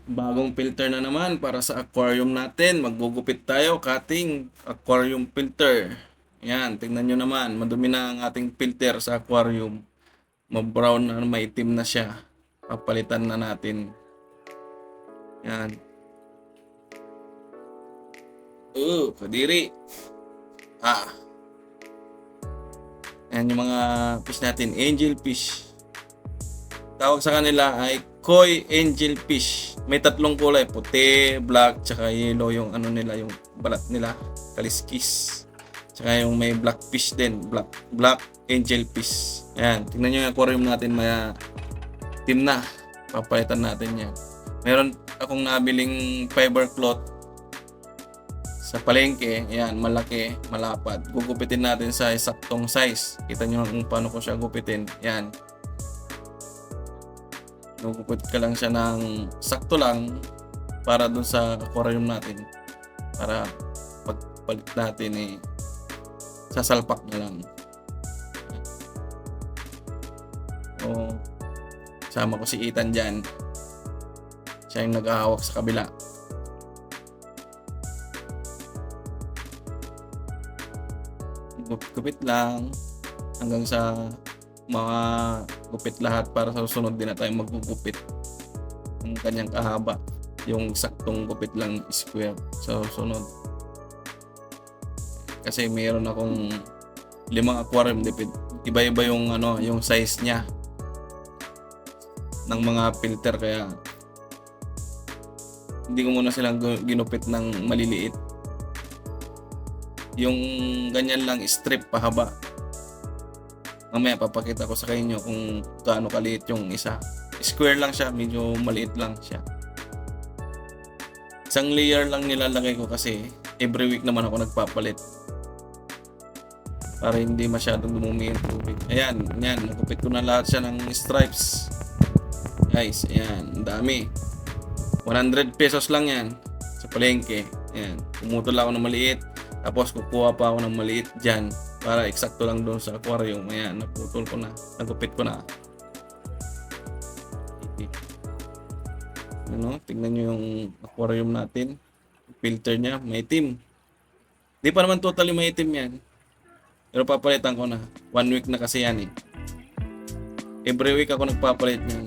Bagong filter na naman para sa aquarium natin. Maggugupit tayo, cutting aquarium filter. Yan, tingnan nyo naman. Madumi na ang ating filter sa aquarium. Mabrown na, maitim na siya. Papalitan na natin. Yan. Kadiri. Yan yung mga fish natin. Angel fish. Tawag sa kanila ay koi angel fish. May tatlong kulay, puti, black, tsaka yellow yung ano nila, yung balat nila, kaliskis. Tsaka yung may black fish din, black angel fish. Ayan, tingnan nyo yung aquarium natin, may team na. Papalitan natin yan. Meron akong nabiling fiber cloth sa palengke. Ayan, malaki, malapad. Gugupitin natin sa saktong size. Kita nyo kung paano ko siya gupitin. Ayan. Gugupit ka lang siya ng sakto lang para dun sa aquarium natin, para pagpalit natin sasalpak na lang. Sama ko si Ethan dyan, siya yung nag-ahawak sa kabila. Gupit lang hanggang sa mga gupit lahat, para sa susunod din na tayo magugupit ng kanyang kahaba, yung saktong gupit lang square sa susunod. Kasi mayroon akong 5 aquarium, iba-iba yung yung size niya ng mga filter, kaya hindi ko muna silang ginupit ng maliliit. Yung ganyan lang strip pahaba, mamaya papakita ko sa inyo kung gaano kaliit yung isa. Square lang siya, medyo maliit lang siya. Isang layer lang nilalagay ko kasi every week naman ako nagpapalit, para hindi masyadong dumumi yung tubig. Ayan, yan, nagupit ko na lahat siya ng stripes. Guys, ayan, ang dami. 100 pesos lang yan sa palengke. Ayan, pumutol ako ng maliit, tapos kukuha pa ako ng maliit dyan para eksakto lang doon sa aquarium. Ayan, naputol ko na, nagupit ko na. Tingnan nyo yung aquarium natin. Filter niya, maitim. Di pa naman totally maitim yan, pero papalitan ko na. 1 week na kasi yan Every week ako nagpapalit niyan.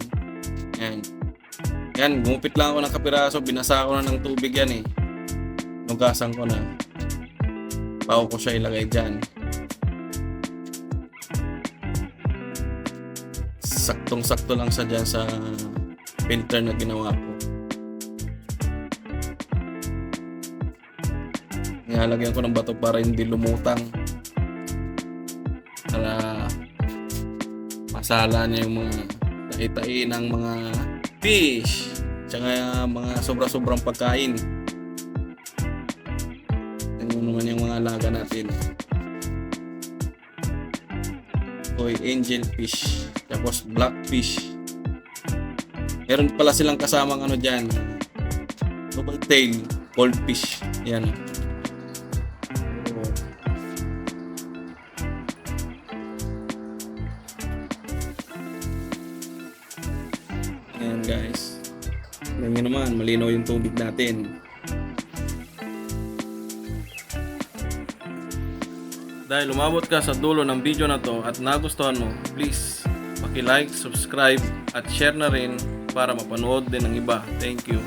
Yan, gumupit lang ako ng kapiraso, binasa ko na ng tubig yan Nugasan ko na. Bago ko siya ilagay dyan. Saktong-sakto lang sa dyan sa filter na ginawa ko. Nilalagyan ko ng bato para hindi lumutang, para masala niya yung mga tai ng mga fish, tsaka mga sobra-sobrang pagkain. Tingnan naman yung mga alaga natin. Koi angel fish, tapos black fish. Meron pala silang kasamang dyan, double tail goldfish. Yan. Ayan guys, tingnan naman, malinaw yung tubig natin. Dahil umabot ka sa dulo ng video na to at nagustuhan mo, please paki-like, subscribe at share na rin para mapanood din ng iba. Thank you.